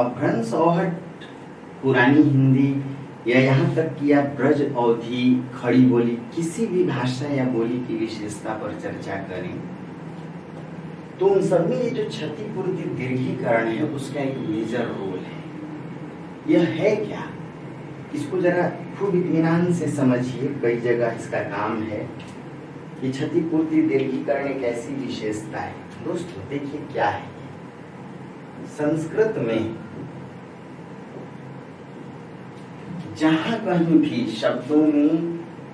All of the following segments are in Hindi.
अपभ्रंश औहट पुरानी हिंदी या यहाँ तक कि आप ब्रज अवधि खड़ी बोली किसी भी भाषा या बोली की विशेषता पर चर्चा करें तो उन सब में ये जो क्षतिपूर्ति दीर्घीकरण है उसका एक मेजर रोल है। यह है क्या, इसको जरा खूब इत्मीनान से समझिए। कई जगह इसका काम है। ये क्षतिपूर्ति दीर्घीकरण एक ऐसी विशेषता है। दोस्तों देखिए क्या है, संस्कृत में जहां कहीं भी शब्दों में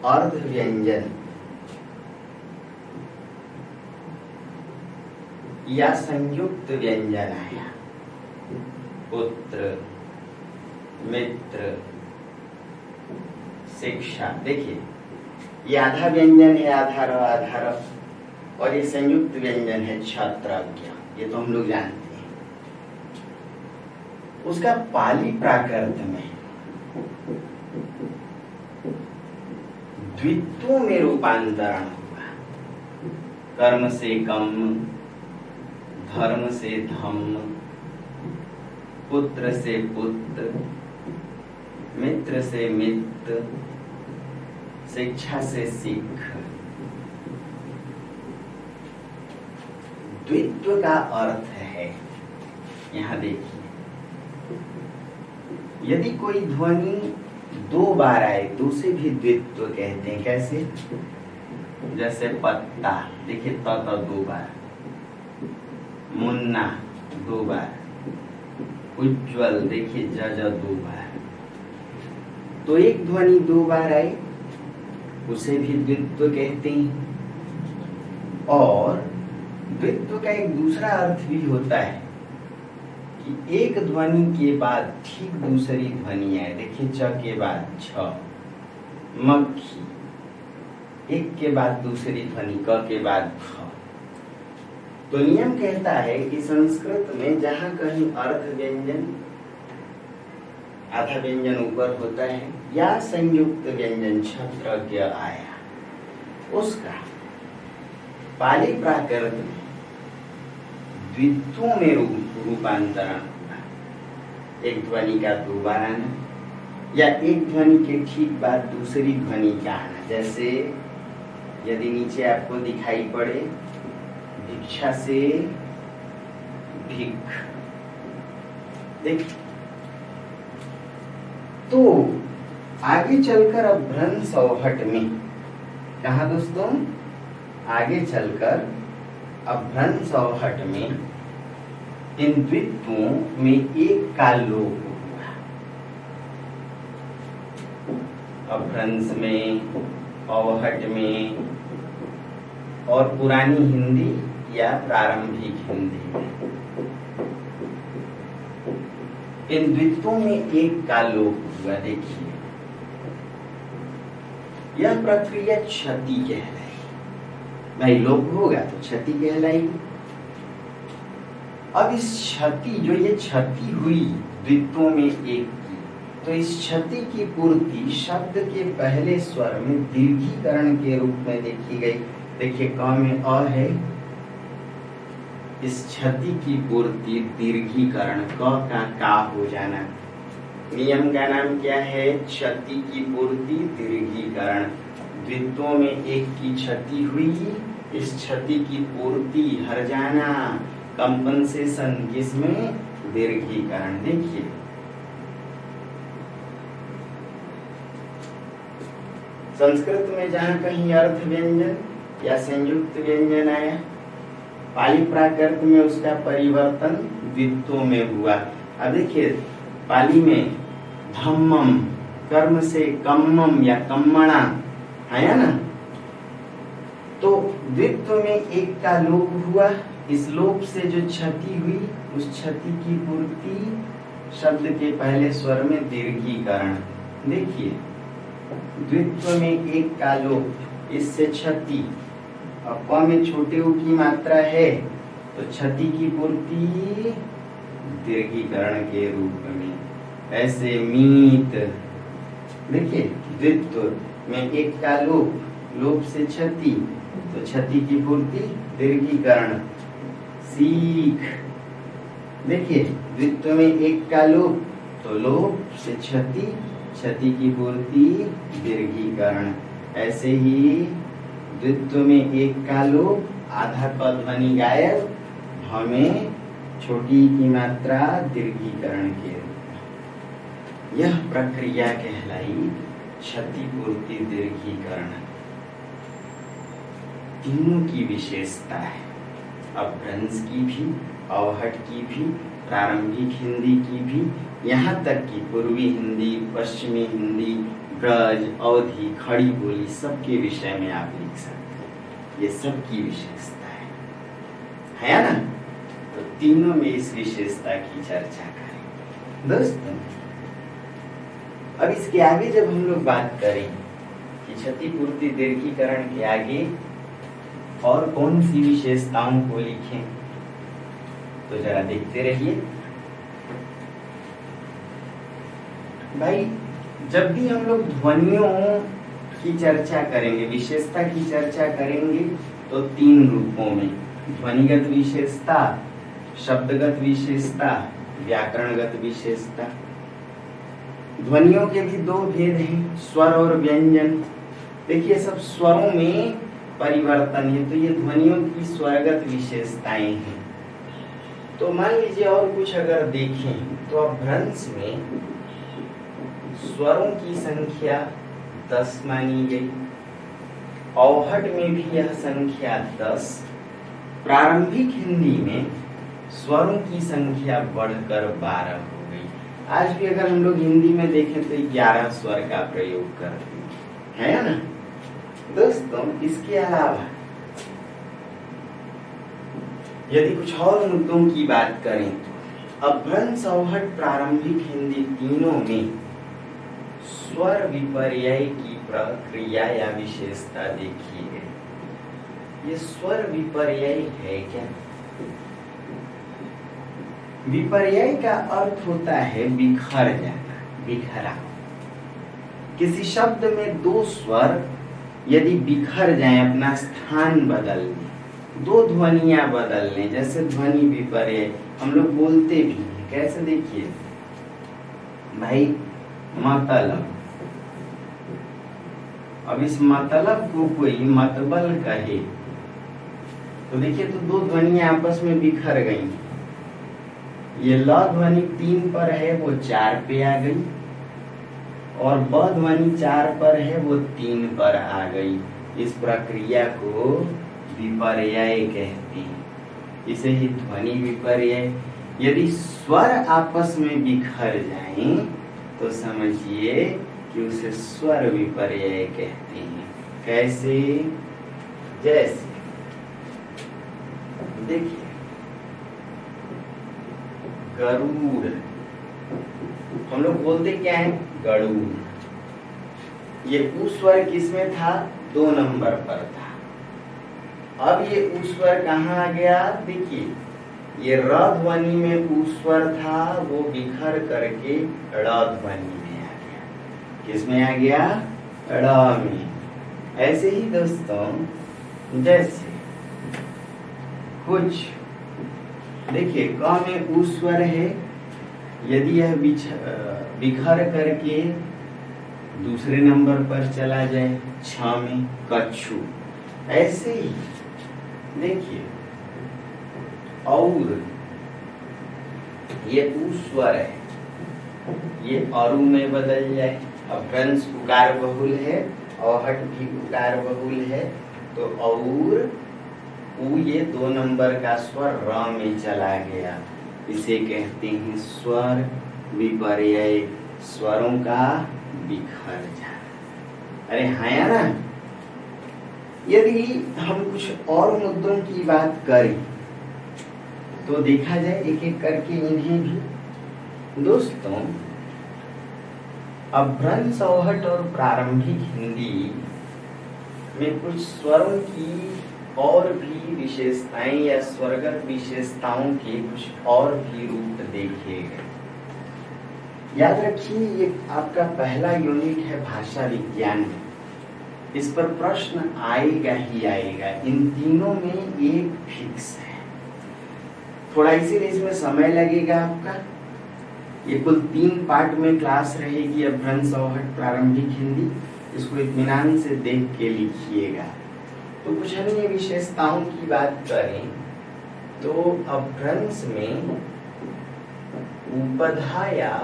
अर्ध व्यंजन या संयुक्त व्यंजन आया, पुत्र, मित्र, शिक्षा, देखिए ये आधा व्यंजन है, आधार आधार, और ये संयुक्त व्यंजन है छात्रज्ञ, ये तो हम लोग जानते हैं। उसका पाली प्राकृत में द्वित्वों में रूपांतरण हुआ। कर्म से कम, धर्म से धम्म, पुत्र से पुत्र, मित्र से मित्र, शिक्षा से सिख। द्वित्व का अर्थ है, यहां देखिए, यदि कोई ध्वनि दो बार आए तो उसे भी द्वित्व कहते हैं। कैसे? जैसे पत्ता, देखिए त दो बार, मुन्ना दो बार, उज्ज्वल, देखिए ज दो बार। तो एक ध्वनि दो बार आई उसे भी द्वित्व कहते हैं। और द्वित्व का एक दूसरा अर्थ भी होता है कि एक ध्वनि के बाद ठीक दूसरी ध्वनि आए। देखिए च के बाद छ, मक्खी, एक के बाद दूसरी ध्वनि, क के बाद ख। तो नियम कहता है कि संस्कृत में जहां कहीं अर्ध व्यंजन, आधा व्यंजन ऊपर होता है, या संयुक्त व्यंजन छत्रज्ञ आया, उसका पाली प्राकृत में द्वित्वों में रूपांतरण हुआ। एक ध्वनि का दो बार आना, या एक ध्वनि के ठीक बाद दूसरी ध्वनि का आना। जैसे यदि नीचे आपको दिखाई पड़े भिक्षा से भिख, देख। तो आगे चलकर अपभ्रंश औहट में, कहा दोस्तों, आगे चलकर अपभ्रंश औहट में इन द्वित्वों में एक का लोप हुआ। अपभ्रंश में, औहट में और पुरानी हिंदी या प्रारंभिक हिंदी में इन द्वित्वों में एक का लोप हुआ। देखिए यह प्रक्रिया क्षति कहलाई। भाई लोप होगा तो क्षति कहलाई। अब इस क्षति, जो ये क्षति हुई द्वित्वों में एक की, तो इस क्षति की पूर्ति शब्द के पहले स्वर में दीर्घीकरण के रूप में देखी गई। देखिए क में अ है, इस क्षति की पूर्ति दीर्घीकरण क का हो जाना। नियम का नाम क्या है? क्षति की पूर्ति दीर्घीकरण। द्वित्वों में एक की क्षति हुई, इस क्षति की पूर्ति हर जाना, कंपनसेशन, किसमें? दीर्घीकरण। देखिए संस्कृत में जहां कहीं अर्थ व्यंजन या संयुक्त व्यंजन आया, पाली प्राकृत में उसका परिवर्तन द्वित्वों में हुआ। अब देखिए पाली में धम्मम, कर्म से कम्मम या कम्मणा आया ना, तो द्वित्व में एक का लोप हुआ। इस लोप से जो क्षति हुई, उस क्षति की पूर्ति शब्द के पहले स्वर में दीर्घीकरण। देखिए द्वित्व में एक का लोप, इससे क्षति, अब क में छोटे उ की मात्रा है तो क्षति की पूर्ति दीर्घीकरण के रूप में। ऐसे मीत, देखिए द्वित्व में एक का लोप, लोप से क्षति, तो क्षति की पूर्ति दीर्घीकरण। सीख, देखिए द्वित्व में एक का लोप, तो लोप से क्षति, क्षति की पूर्ति दीर्घीकरण। ऐसे ही द्वित्व में एक का लोप, आधा क ध्वनि गायब, हमें छोटी की मात्रा दीर्घीकरण के रूप। यह प्रक्रिया कहलाई क्षतिपूर्ति दीर्घीकरण। तीनों की विशेषता है, अपभ्रंश की भी, अवहट की भी, प्रारंभिक हिंदी की भी, यहाँ तक कि पूर्वी हिंदी, पश्चिमी हिंदी, ब्रज, अवधि, खड़ी बोली सबके विषय में आप लिख सकते हैं। ये सब की विशेषता है ना? तो तीनों में इस विशेषता की चर्चा करें दोस्तों। अब इसके आगे जब हम लोग बात करें कि क्षतिपूर्ति दीर्घीकरण के आगे और कौन सी विशेषताओं को लिखें, तो जरा देखते रहिए भाई। जब भी हम लोग ध्वनियों की चर्चा करेंगे, विशेषता की चर्चा करेंगे, तो तीन रूपों में, ध्वनिगत विशेषता, शब्दगत विशेषता, व्याकरणगत विशेषता। ध्वनियों के भी दो भेद हैं, स्वर और व्यंजन। देखिए सब स्वरों में परिवर्तन है, तो ये ध्वनियों की स्वरगत विशेषताएं हैं। तो मान लीजिए और कुछ अगर देखें तो अपभ्रंश में स्वरों की संख्या 10 मानी गई, अवहट में भी यह संख्या 10, प्रारंभिक हिंदी में स्वरों की संख्या बढ़कर 12 हो गई। आज भी अगर हम लोग हिंदी में देखें तो 11 स्वर का प्रयोग करते हैं, है ना दोस्तों। इसके अलावा यदि कुछ और मुद्दों की बात करें तो अपभ्रंश, अवहट, प्रारंभिक हिंदी तीनों में स्वर विपर्यय की प्रक्रिया या विशेषता देखी है। ये स्वर विपर्यय है क्या? विपर्यय का अर्थ होता है बिखर जाना, बिखरा। किसी शब्द में दो स्वर यदि बिखर जाएं, अपना स्थान बदल लें, दो ध्वनियां बदल लें, जैसे ध्वनि विपर्यय हम लोग बोलते भी हैं। कैसे? देखिए भाई, मतलब, अब इस मतलब को कोई मतबल कहे तो देखिए तो दो ध्वनियां आपस में बिखर गई। ये ल ध्वनि 3 पर है, वो 4 पे आ गई, और ब ध्वनि 4 पर है, वो 3 पर आ गई। इस प्रक्रिया को विपर्यय कहते हैं। इसे ही ध्वनि विपर्यय। यदि स्वर आपस में बिखर जाएं तो समझिए कि उसे स्वर विपर्यय कहते हैं। कैसे? जैसे देखिए गरुड़, हम लोग बोलते क्या है? गरुड़। ये उ स्वर किसमें था? 2 नंबर पर था। अब ये उ स्वर कहाँ आ गया? देखिए ये र ध्वनि में उ स्वर था, वो बिखर करके ड़ ध्वनि में आ गया। किसमें आ गया? ड़ में। ऐसे ही दोस्तों, जैसे कुछ देखिए क में उ स्वर है, यदि यह बिखर करके दूसरे नंबर पर चला जाए, छ में कच्छू। ऐसे ही देखिए और ये उ स्वर है, ये अरु में बदल जाए। अपभ्रंश उकार बहुल है, अवहट भी उकार बहुल है, तो और उ ये 2 नंबर का स्वर र में चला गया। इसे कहते हैं स्वर विपर्यय, स्वरों का बिखर जाना। अरे हाँ या ना? यदि हम कुछ और मुद्दों की बात करें तो देखा जाए एक एक करके इन्हें भी। दोस्तों अपभ्रंश, अवहट और प्रारंभिक हिंदी में कुछ स्वरों की और भी विशेषताएं या स्वरगत विशेषताओं के कुछ और भी रूप देखे गए। याद रखिए ये आपका पहला यूनिट है भाषा विज्ञान में, इस पर प्रश्न आएगा ही आएगा। इन तीनों में एक फिक्स है, थोड़ा इसीलिए इसमें समय लगेगा आपका। ये कुल 3 पार्ट में क्लास रहेगी अपभ्रंश औहट प्रारंभिक हिंदी। इसको इत्मीनान से देख के लिखिएगा। तो कुछ अन्य विशेषताओं की बात करें तो अपभ्रंश में उपधा या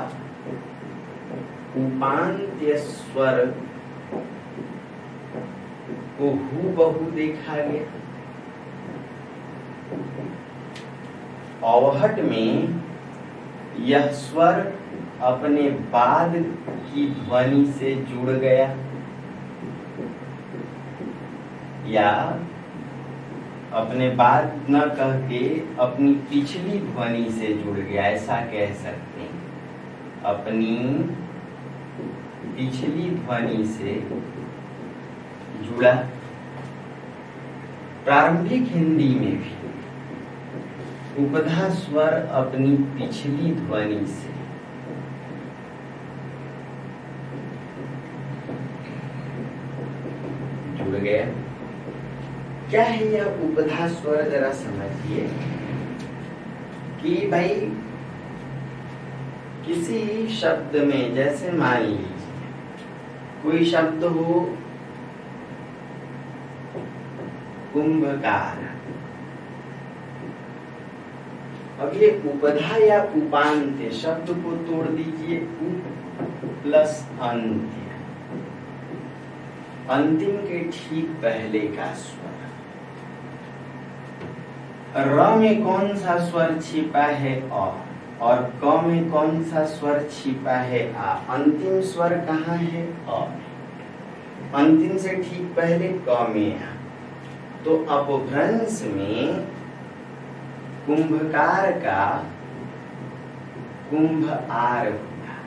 उपांत्य स्वर को हूबहू देखा गया। औहट में यह स्वर अपने बाद की ध्वनि से जुड़ गया या अपने बाद न कह के अपनी पिछली ध्वनि से जुड़ गया, ऐसा कह सकते हैं। अपनी पिछली ध्वनि से जुड़ा। प्रारंभिक हिंदी में भी उपधा स्वर अपनी पिछली ध्वनि से जुड़ गया। क्या है यह उपधा स्वर, जरा समझिए कि भाई किसी शब्द में, जैसे मान लीजिए कोई शब्द हो कुंभकार, अब ये उपधा या उपांत्य शब्द को तोड़ दीजिए, उप प्लस अंत्य, अंतिम के ठीक पहले का स्वर। र में कौन सा स्वर छिपा है अ, और क में कौन सा स्वर छिपा है आ। अंतिम स्वर कहाँ है अ, अंतिम से ठीक पहले क में आ। तो अपभ्रंश में कुंभकार का कुंभ आर होगा।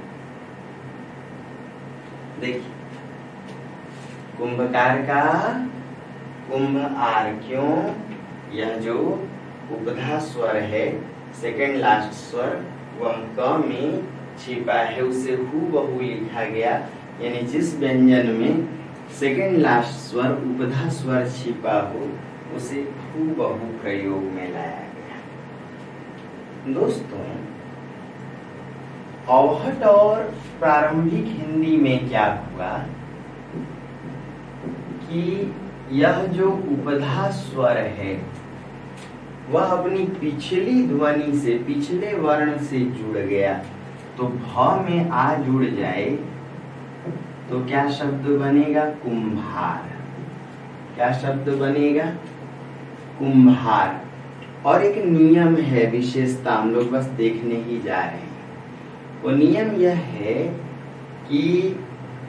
देखिए कुंभकार का कुंभ आर, क्यों? यह जो उपधा स्वर है, सेकंड लास्ट स्वर, वह क में छिपा है, उसे हूबहू लिखा गया। यानी जिस व्यंजन में सेकंड लास्ट स्वर उपधा स्वर छिपा हो उसे हूबहू प्रयोग में लाया गया। दोस्तों, औहट और प्रारंभिक हिंदी में क्या हुआ कि यह जो उपधा स्वर है वह अपनी पिछली ध्वनि से, पिछले वर्ण से जुड़ गया। तो भ में आ जुड़ जाए तो क्या शब्द बनेगा? कुम्हार। क्या शब्द बनेगा? कुम्हार। और एक नियम है, विशेषता हम लोग बस देखने ही जा रहे हैं। वो नियम यह है कि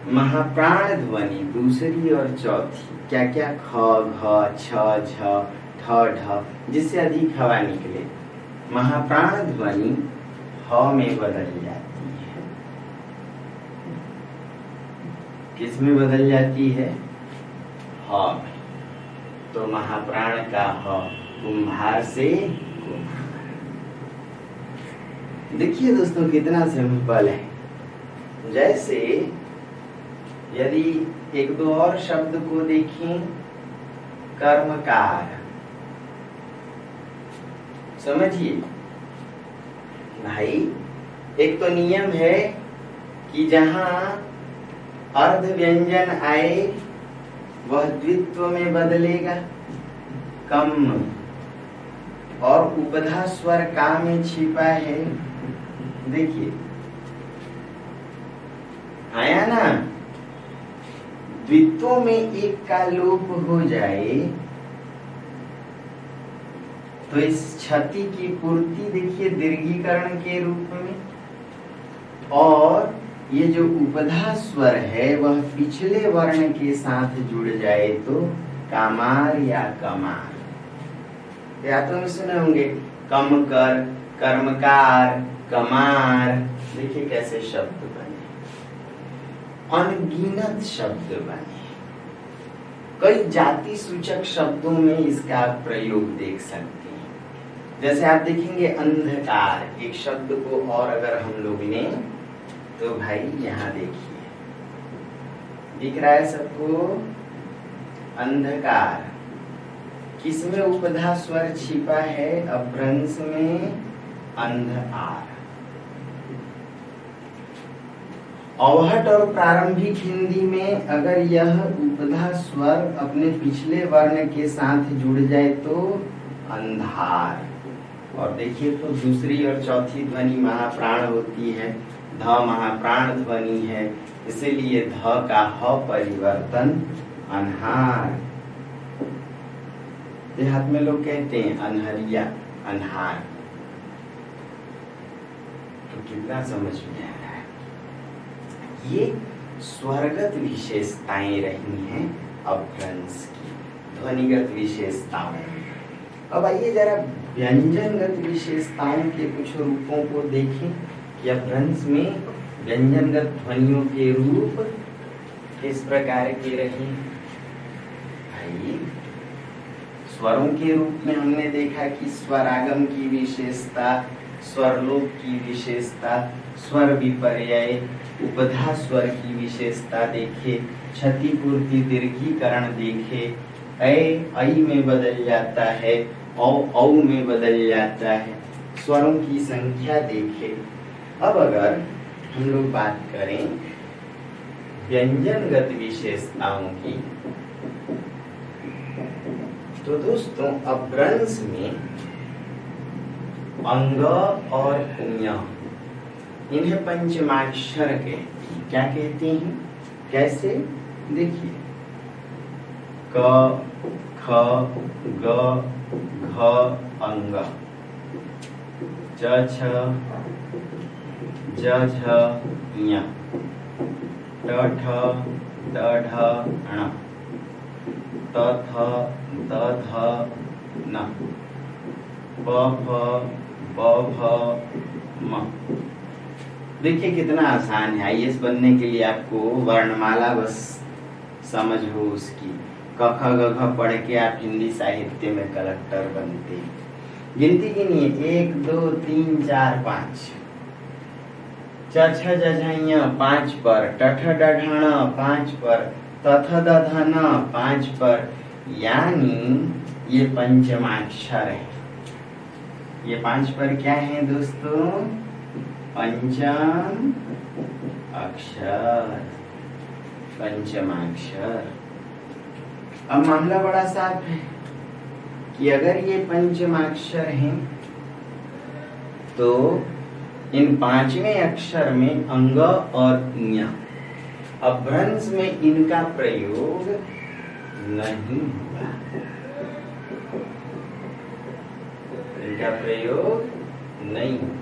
महाप्राण ध्वनि दूसरी और चौथी, क्या क्या, ख, घ, छ, झ, ठ, ढ, जिससे अधिक हवा निकले, महाप्राण ध्वनि ह में बदल जाती है। किस में बदल जाती है? ह में। तो महाप्राण का ह कुम्हार से कुम्हार। देखिए दोस्तों कितना सिंपल है। जैसे यदि एक दो और शब्द को देखें, कर्मकार, समझिए भाई, एक तो नियम है कि जहां अर्ध व्यंजन आए वह द्वित्व में बदलेगा, कम, और उपधा स्वर का में छिपा है। देखिए आया ना, द्वित्वों में एक का लोप हो जाए तो इस क्षति की पूर्ति देखिए दीर्घीकरण के रूप में, और ये जो उपधा स्वर है वह पिछले वर्ण के साथ जुड़ जाए तो कामार या कमार। या तो में सुने होंगे कम कर, कर्मकार, कमार। देखिए कैसे शब्द बने, अनगिनत शब्द बने। कई जाति सूचक शब्दों में इसका प्रयोग देख सकते हैं। जैसे आप देखेंगे अंधकार, एक शब्द को और अगर हम लोग लें तो भाई यहाँ देखिए, दिख रहा है सबको? अंधकार, किसमें उपधा स्वर छिपा है? अपभ्रंश में अंध आर। अवहट और प्रारंभिक हिंदी में अगर यह उपधा स्वर अपने पिछले वर्ण के साथ जुड़ जाए तो अंधार। और देखिए तो दूसरी और चौथी ध्वनि महाप्राण होती है, ध महाप्राण ध्वनि है, इसीलिए ध का ह परिवर्तन अन्हार। देहात में लोग कहते हैं अनहरिया, अन्हार। तो कितना समझ में आ रहा है? ये स्वरगत विशेषताएं रही हैं अपभ्रंश की, ध्वनिगत विशेषताओं में। अब आइए जरा व्यंजनगत विशेषताओं के कुछ रूपों को देखें कि अपभ्रंश में व्यंजनगत ध्वनियों के रूप किस प्रकार के रहे। भाई स्वरों के रूप में हमने देखा कि स्वरागम की विशेषता, स्वरलोप की विशेषता, स्वर विपर्यय, उपधा स्वर की विशेषता देखे, क्षतिपूर्ति दीर्घीकरण देखे, ऐ में बदल जाता है, औ में बदल जाता है, स्वरों की संख्या देखे। अब अगर हम लोग बात करें व्यंजनगत विशेषताओं की, तो दोस्तों अपभ्रंश में अंग और ञ, इन्हें पंचमाक्षर कहते हैं। क्या कहते हैं? कैसे? देखिए क, ख, ग, घ अंग, च, छ, ज, झ, ञ, ट, ठ, ड, ढ, ण, त, थ, द, ध, न, प, फ, ब, भ, म। देखिए कितना आसान है। आईएएस बनने के लिए आपको वर्णमाला बस समझ हो उसकी। क ख ग घ पढ़ के आप हिंदी साहित्य में कलेक्टर बनते हैं। गिनती गिनिए 1 2 3 4 5। च छ ज झ ञ 5 पर, ट ठ ड ढ ण 5 पर, त थ द ध न 5 पर। यानी ये पंचमाक्षर है। ये 5 पर क्या है दोस्तों? पंचम अक्षर, पंचमाक्षर। अब मामला बड़ा साफ है कि अगर ये पंचमाक्षर हैं तो इन 5वें अक्षर में अंग और ञ, अपभ्रंश में इनका प्रयोग नहीं हुआ। इनका प्रयोग नहीं हुआ।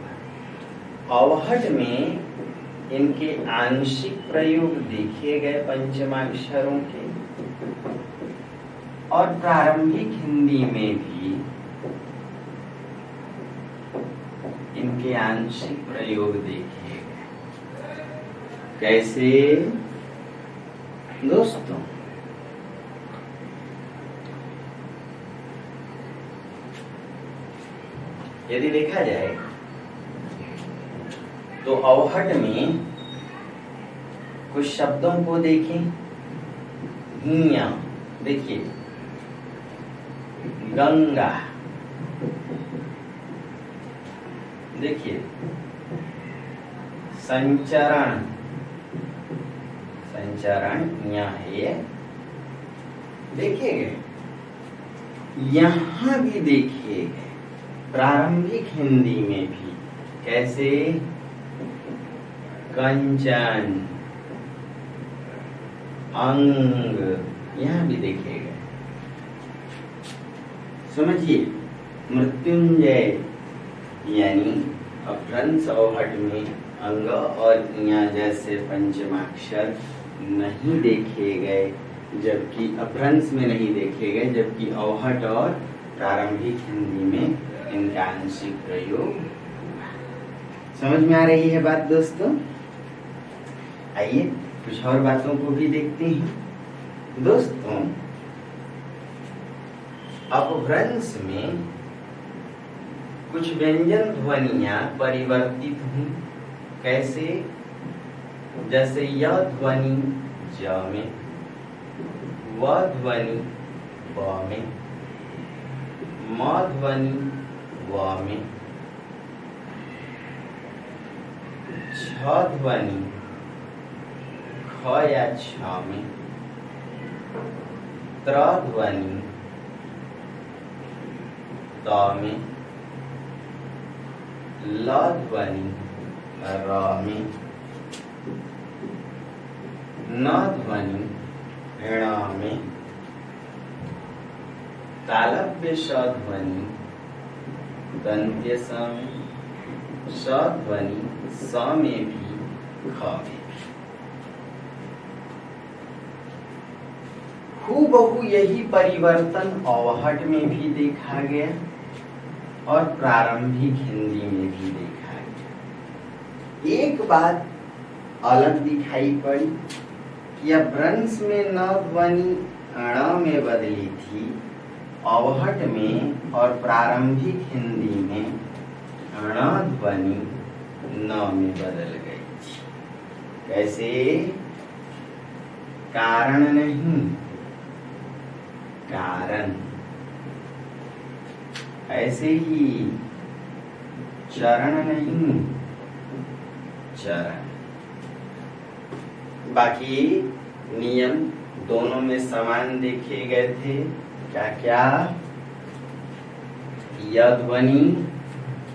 अवहट में इनके आंशिक प्रयोग देखे गए पंचमाक्षरों के, और प्रारंभिक हिंदी में भी इनके आंशिक प्रयोग देखे गए। कैसे दोस्तों? यदि देखा जाए तो अवहट में कुछ शब्दों को देखें। ञ, देखिए गंगा, देखिए संचरण, संचरण ञ है, देखिए यहां भी देखिए प्रारंभिक हिंदी में भी। कैसे? कंचन, अंग, यहां भी देखेगा। समझिए मृत्युंजय, यानी अपभ्रंश अवहट में अंग और ञ जैसे पंचमाक्षर नहीं देखे गए, जबकि अपभ्रंश में नहीं देखे गए, जबकि अवहट और प्रारंभिक हिंदी में इनका आंशिक प्रयोग। समझ में आ रही है बात दोस्तों? आइए कुछ और बातों को भी देखते हैं दोस्तों। अपभ्रंश में कुछ व्यंजन ध्वनियां परिवर्तित हुई। कैसे? जैसे य ध्वनि ज में, व ध्वनि ब में, म ध्वनि व में, छ ध्वनि ख या छ में, त्र ध्वनि त में, ल ध्वनि र में, न ध्वनि ण में, तालव्य श ध्वनि दंत्य स में, श ध्वनि स में भी ख में भी। हूबहू यही परिवर्तन अवहट में भी देखा गया और प्रारंभिक हिंदी में भी देखा गया। एक बात अलग दिखाई पड़ी कि अपभ्रंश में न ध्वनि ण में बदली थी, अवहट में और प्रारंभिक हिंदी में ण ध्वनि न में बदल गई थी। कैसे? कारण नहीं, कारण। ऐसे ही चरण नहीं, चरण। बाकी नियम दोनों में समान देखे गए थे। क्या क्या? यह ध्वनि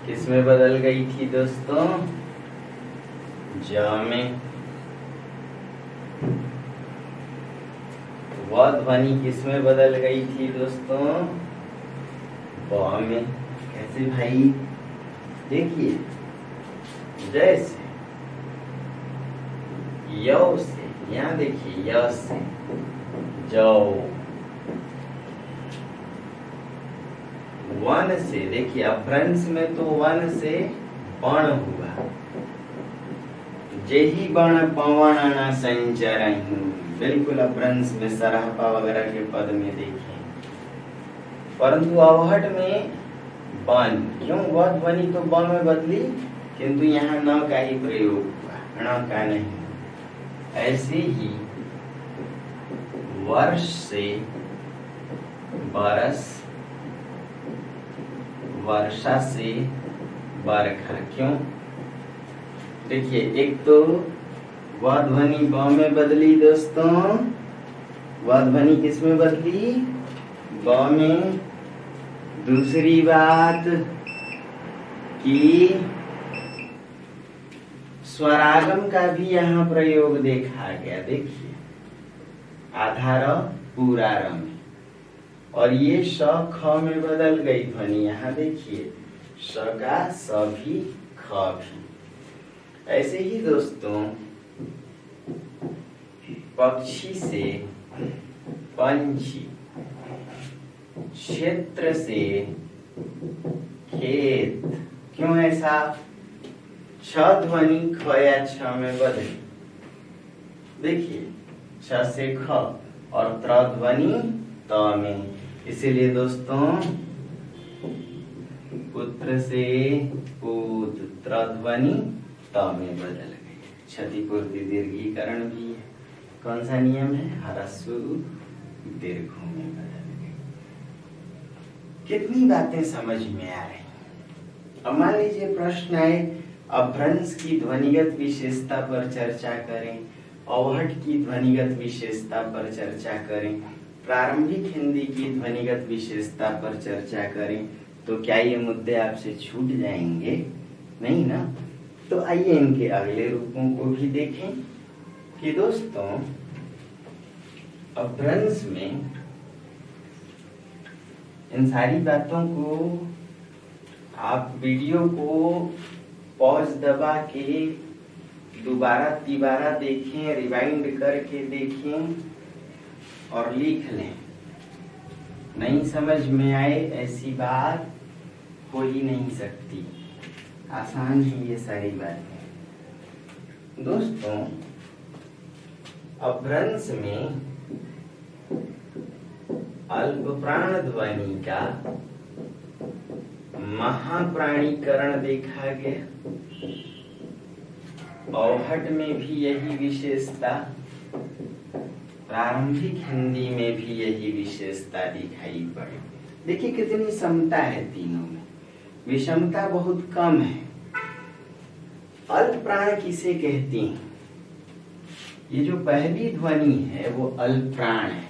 किसमें बदल गई थी दोस्तों? ज में। वह ध्वनि किसमें बदल गई थी दोस्तों? ब में। कैसे भाई? देखिए, जैसे यौ से, यहाँ देखिए य से जौ, वन से, देखिए अपभ्रंश में तो वन से पण हुआ, जेहि बण पवन न संचरहि, बिल्कुल अपभ्रंश में सराहपा वगैरह के पद में देखें। परंतु अवहट में बन, क्यों? वह ध्वनि तो ब में बदली, किंतु यहाँ न का ही प्रयोग हुआ, ण का नहीं। ऐसे ही वर्ष से बरस, वर्षा से बरखा, क्यों? देखिए, एक तो वह ध्वनि ब में बदली दोस्तों, वह ध्वनि किस में बदली? ब में। दूसरी बात कि स्वरागम का भी यहाँ प्रयोग देखा गया। देखिए, आधार पूरा रम, और ये श ख में बदल गई ध्वनि। यहाँ देखिए, श का स भी ख भी। ऐसे ही दोस्तों, पक्षी से पंछी, क्षेत्र से खेत, क्यों ऐसा? छ ध्वनि ख या छ में बदली। देखिए, छ से ख और त्र ध्वनि त में, इसीलिए दोस्तों पुत्र से पुत, त्र ध्वनि त में बदल गई। क्षतिपूर्ति दीर्घीकरण भी है। कौन सा नियम है? ह्रस्व दीर्घों में बदल गई। कितनी बातें समझ में आ रही? अब मान लीजिए प्रश्न आए, अपभ्रंश की ध्वनिगत विशेषता पर चर्चा करें, अवहट की ध्वनिगत विशेषता पर चर्चा करें, प्रारंभिक हिंदी की ध्वनिगत विशेषता पर चर्चा करें, तो क्या ये मुद्दे आपसे छूट जाएंगे? नहीं ना। तो आइए इनके अगले रूपों को भी देखें कि दोस्तों अपभ्रंश में इन सारी बातों को आप वीडियो को पॉज दबा के दोबारा तिबारा देखें, रिवाइंड करके देखें और लिख लें। नहीं समझ में आए ऐसी बात हो ही नहीं सकती। आसान है ये सारी बातें। दोस्तों, अपभ्रंश में अल्प प्राण ध्वनि का महाप्राणीकरण देखा गया। अवहट में भी यही विशेषता, प्रारंभिक हिंदी में भी यही विशेषता दिखाई पड़ी। देखिए कितनी समता है तीनों में, विषमता बहुत कम है। अल्प प्राण किसे कहते हैं? ये जो पहली ध्वनि है वो अल्प प्राण है,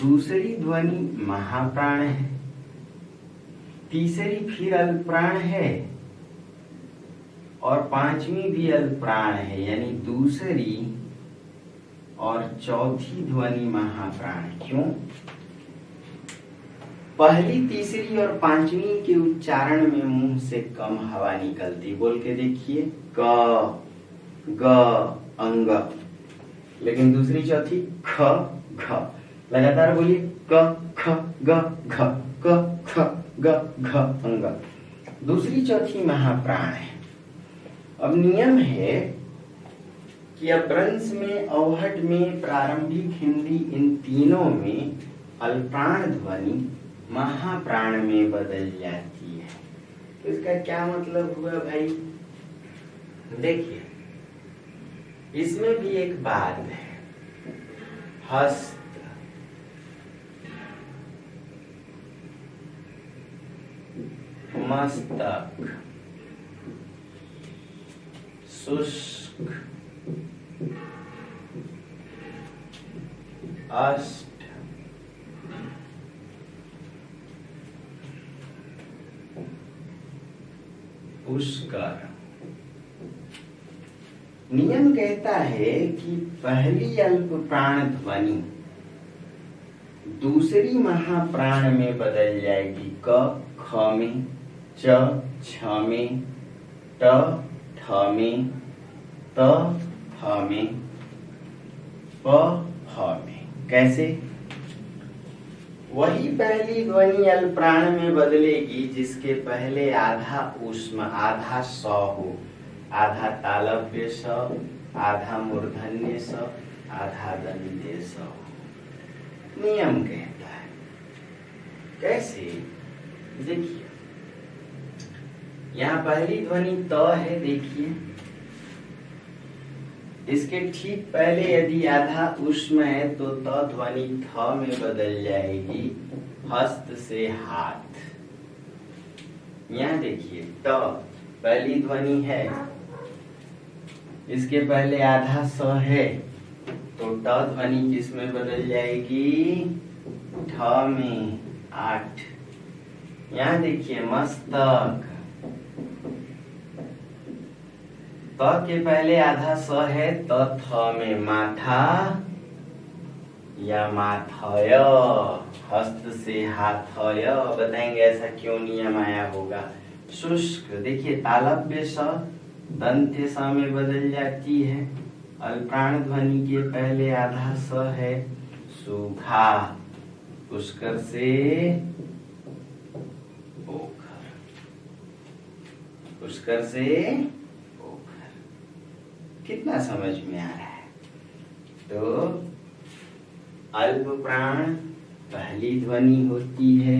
दूसरी ध्वनि महाप्राण है, तीसरी फिर अल्प प्राण है और पांचवी भी अल्प प्राण है, यानी दूसरी और चौथी ध्वनि महाप्राण। क्यों? पहली, तीसरी और पांचवी के उच्चारण में मुंह से कम हवा निकलती। बोल के देखिए, क, ग, अंग। लेकिन दूसरी चौथी ख, घ। लगातार बोलिए, क, ख, ग, घ, क, ख, ग, घ, अंग। दूसरी चौथी महाप्राण है। अब नियम है कि अपभ्रंश में, अवहट में, प्रारंभिक हिंदी, इन तीनों में अल्प्राण ध्वनि महाप्राण में बदल जाती है। तो इसका क्या मतलब हुआ भाई? देखिए, इसमें भी एक बात है, हस्त, मस्तक, शुष्क, अष्ट, पुष्कर। नियम कहता है कि पहली अल्प प्राण ध्वनि दूसरी महाप्राण में बदल जाएगी। क, ख में, च, छ में, ट, ठ में, त, थ में, प, फ में। कैसे? वही पहली ध्वनि अल्प्राण में बदलेगी जिसके पहले आधा ऊष्म, आधा स हो, आधा तालव्य स, आधा मूर्धन्य स, आधा दंत्य स हो। नियम कहता है। कैसे? देखिए, यहाँ पहली ध्वनि त है, देखिए इसके ठीक पहले यदि आधा ऊष्म है तो त ध्वनि थ में बदल जाएगी, हस्त से हाथ। यहाँ देखिए, त पहली ध्वनि है, इसके पहले आधा स है तो ट ध्वनि किस में बदल जाएगी? ठ में, 8। यहाँ देखिए, मस्तक, त के पहले आधा स है तो थ में माथा या माथय, हस्त से हाथय। बताएंगे ऐसा क्यों नियम आया होगा। शुष्क, देखिए तालव्य स दंत्य स में बदल जाती है, अल्प्राण ध्वनि के पहले आधा स है। सूखा, पुष्कर से ओखर, पुष्कर से ओखर। कितना समझ में आ रहा है? तो अल्प प्राण पहली ध्वनि होती है,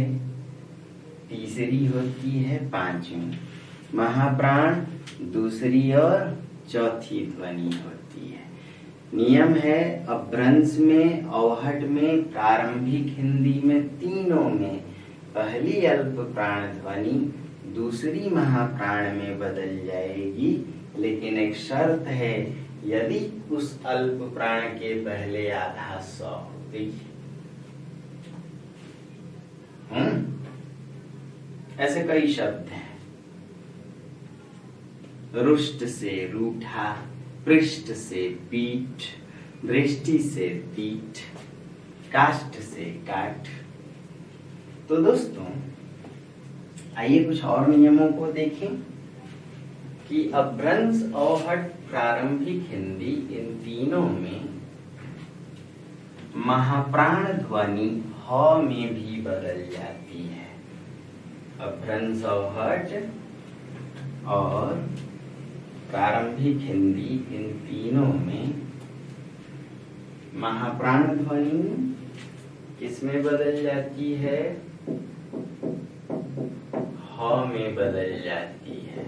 तीसरी होती है, पांचवी। महाप्राण दूसरी और चौथी ध्वनि होती है। नियम है, अपभ्रंश में, अवहट में, प्रारंभिक हिंदी में, तीनों में पहली अल्प प्राण ध्वनि दूसरी महाप्राण में बदल जाएगी। लेकिन एक शर्त है, यदि उस अल्प प्राण के पहले आधा स हो। देखिए, ऐसे कई शब्द हैं। रुष्ट से रूठा, पृष्ठ से पीठ, दृष्टि से तीठ, काष्ठ से काठ। तो दोस्तों, आइए कुछ और नियमों को देखें कि अपभ्रंश, अवहट, प्रारंभिक हिंदी, इन तीनों में महाप्राण ध्वनि ह में भी बदल जाती है। अपभ्रंश, अवहट और प्रारंभिक हिंदी, इन तीनों में महाप्राण ध्वनि किसमें बदल जाती है? ह में बदल जाती है।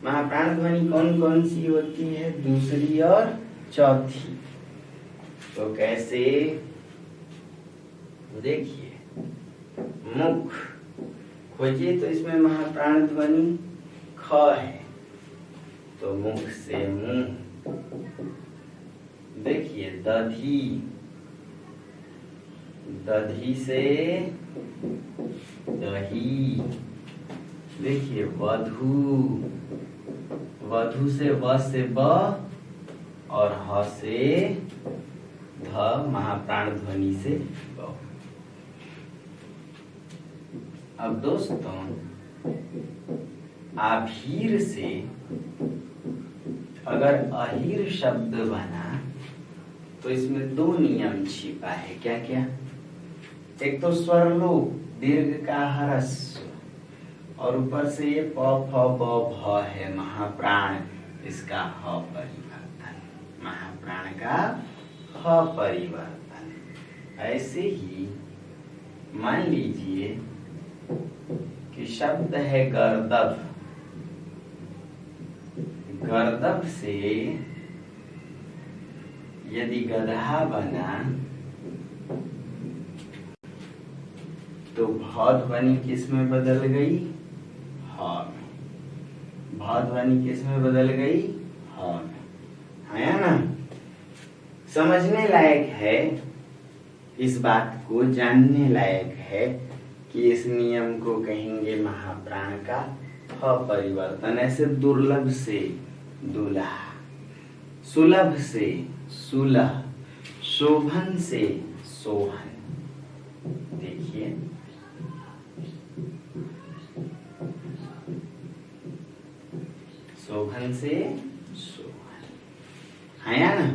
महाप्राण ध्वनि कौन कौन सी होती है? दूसरी और चौथी। तो कैसे? देखिए मुख खोजिए तो इसमें महाप्राण ध्वनि ख है, तो मुख से मुंह। देखिए दधी, दधी से दही। देखिए वधू, वधू से व से ब और ह से ध, महाप्राण ध्वनि से ब। अब दोस्तों आभीर से अगर अहीर शब्द बना तो इसमें दो नियम छिपा है। क्या क्या? एक तो स्वरलोप दीर्घ का ह्रस्व, और ऊपर से ये प फ ब भ है महाप्राण, इसका ह परिवर्तन, महाप्राण का ह परिवर्तन। ऐसे ही मान लीजिए कि शब्द है गर्दभ, गर्दभ से यदि गधा बना तो भ ध्वनि किस में बदल गई? ह में। भ ध्वनि किस में बदल गई? ह में, है ना? समझने लायक है, इस बात को जानने लायक है कि इस नियम को कहेंगे महाप्राण का ह परिवर्तन। ऐसे दुर्लभ से दुल्हा, सुलभ से सुलह, शोभन से सोहन। देखिए शोभन से सोहन, है ना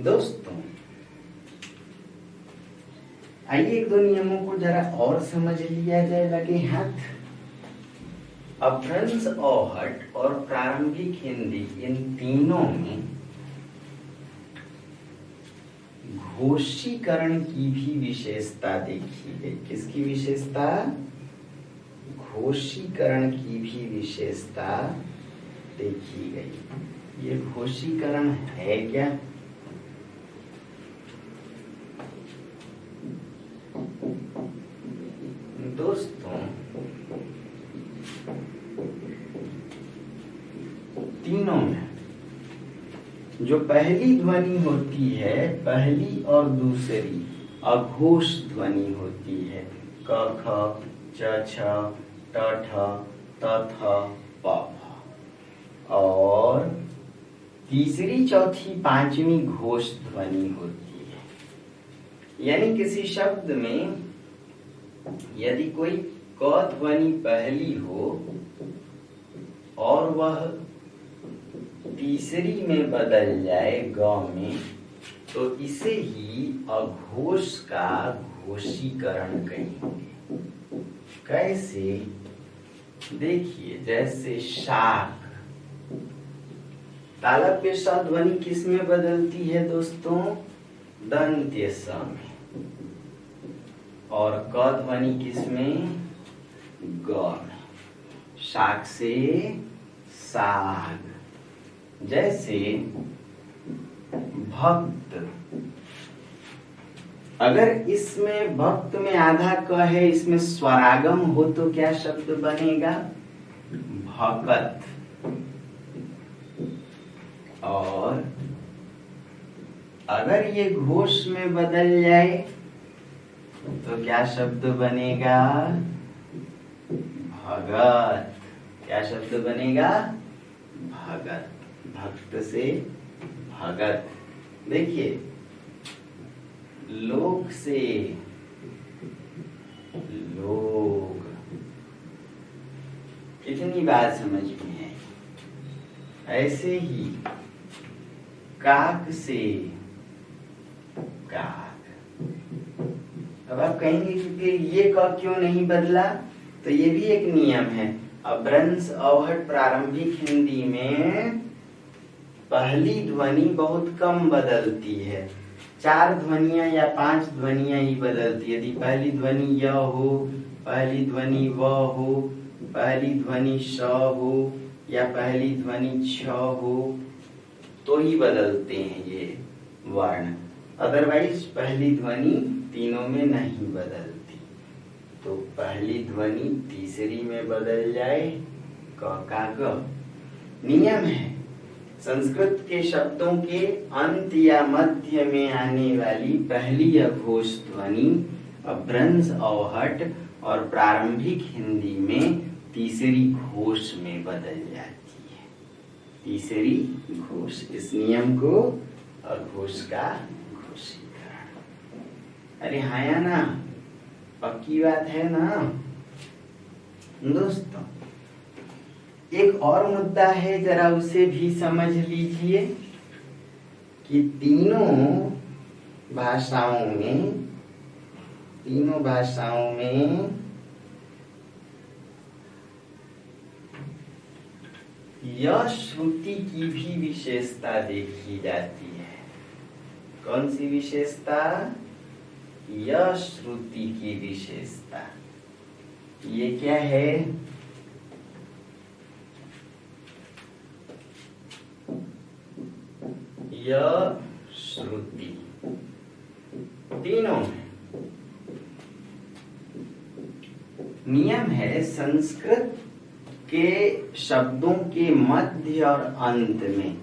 दोस्तों? आइए एक दो नियमों को जरा और समझ लिया जाए। लगे हाथ। अभ्रंश, औहट और प्रारंभिक हिंदी, इन तीनों में घोषीकरण की भी विशेषता देखी गई। किसकी विशेषता? घोषीकरण की भी विशेषता देखी गई। ये घोषीकरण है क्या? दोस्तों तीनों में जो पहली ध्वनि होती है, पहली और दूसरी अघोष ध्वनि होती है। क ख च छ ट ठ त थ प फ, और तीसरी चौथी पांचवी घोष ध्वनि होती है। यानी किसी शब्द में यदि कोई क ध्वनि पहली हो और वह तीसरी में बदल जाए ग में, तो इसे ही अघोष का घोषीकरण कहेंगे। कैसे? देखिए जैसे शाक, तालव्य स ध्वनि किस में बदलती है दोस्तों? दंत्य स में। और क ध्वनि किस में? ग में। शाक से साग। जैसे भक्त, अगर इसमें भक्त में आधा क है, इसमें स्वरागम हो तो क्या शब्द बनेगा? भगत। और अगर ये घोष में बदल जाए तो क्या शब्द बनेगा? भगत। क्या शब्द बनेगा? भगत। भक्त से भगत। देखिए लोक से लोग। कितनी बात समझ में है? ऐसे ही काक से काक। अब आप कहेंगे कि ये क क्यों नहीं बदला? तो ये भी एक नियम है। अभ्रंश, औहट, प्रारंभिक हिंदी में पहली ध्वनि बहुत कम बदलती है। 4 ध्वनियां या 5 ध्वनियां ही बदलती है। यदि पहली ध्वनि य हो, पहली ध्वनि व हो, पहली ध्वनि श हो या पहली ध्वनि छ हो, तो ही बदलते हैं ये वर्ण। अदरवाइज पहली ध्वनि तीनों में नहीं बदलती। तो पहली ध्वनि तीसरी में बदल जाए, क का ग। नियम है, संस्कृत के शब्दों के अंत या मध्य में आने वाली पहली अघोष ध्वनि अभ्रंश, अवहट और प्रारंभिक हिंदी में तीसरी घोष में बदल जाती है। तीसरी घोष, इस नियम को अघोष का घोषीकरण। अरे हाँ या ना, पक्की बात है ना दोस्तों। एक और मुद्दा है, जरा उसे भी समझ लीजिए कि तीनों भाषाओं में यह श्रुति की भी विशेषता देखी जाती है। कौन सी विशेषता? यह श्रुति की विशेषता। ये क्या है? यह श्रुति तीनों में। नियम है, संस्कृत के शब्दों के मध्य और अंत में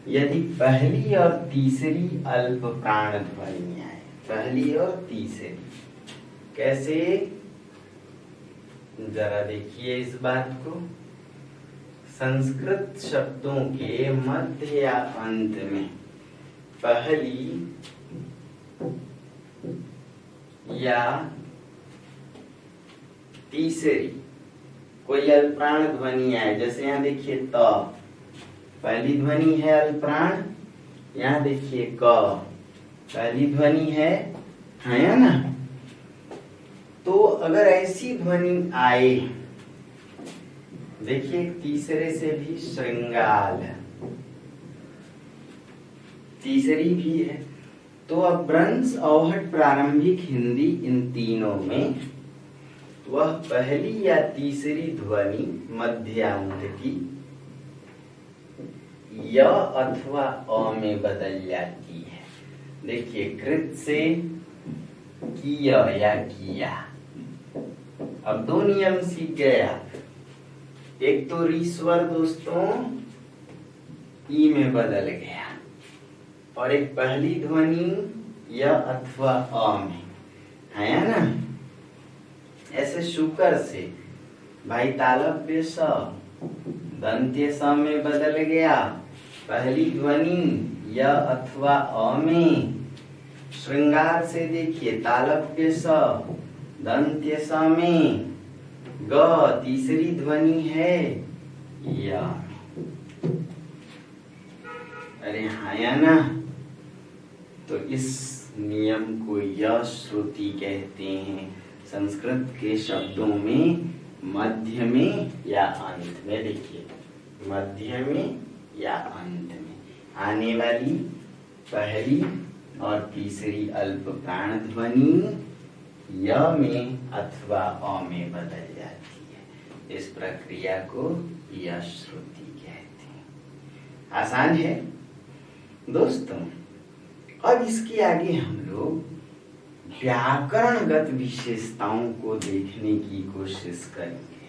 यदि पहली और तीसरी अल्प प्राण ध्वनियां आए, पहली और तीसरी, कैसे? जरा देखिए इस बात को। संस्कृत शब्दों के मध्य या अंत में पहली या तीसरी कोई अल्पप्राण ध्वनि आए, जैसे यहाँ देखिए त, पहली ध्वनि है अल्पप्राण। यहाँ देखिए क, पहली ध्वनि है ना। तो अगर ऐसी ध्वनि आए, देखिए तीसरे से भी श्रृंगाल है, तीसरी भी है। तो अभ्रंश, अवहट, प्रारंभिक हिंदी, इन तीनों में वह पहली या तीसरी ध्वनि मध्यांत की य अथवा अ में बदल जाती है। देखिए कृत से किय या किया। अब दो नियम सीख गए आप। एक तो रीस्वर दोस्तों ई में बदल गया, और एक पहली ध्वनि य अथवा अ में है ना। ऐसे शुकर से भाई तालव्य स दंत्य स में बदल गया, पहली ध्वनि य अथवा अ में। श्रृंगार से देखिए तालव्य स दंत्य स में, ग तीसरी ध्वनि है या। अरे हाँ या ना। तो इस नियम को यह श्रुति कहते हैं। संस्कृत के शब्दों में मध्य में या अंत में, देखिए मध्य में या अंत में आने वाली पहली और तीसरी अल्प प्राण ध्वनि य में अथवा अ में बदल जाती है। इस प्रक्रिया को यह श्रुति कहते हैं। आसान है दोस्तों। अब इसके आगे हम लोग व्याकरणगत विशेषताओं को देखने की कोशिश करेंगे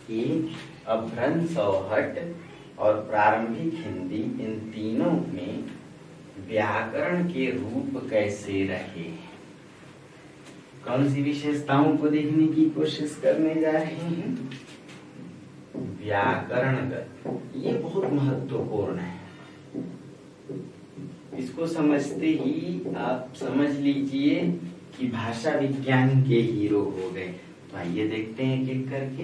कि अभ्रंश, अवहट और प्रारंभिक हिंदी, इन तीनों में व्याकरण के रूप कैसे रहे। कौन सी विशेषताओं को देखने की कोशिश करने जा रहे हैं? व्याकरणगत। ये बहुत महत्वपूर्ण है। इसको समझते ही आप समझ लीजिए कि भाषा विज्ञान के हीरो हो गए। तो आइए देखते हैं एक एक करके।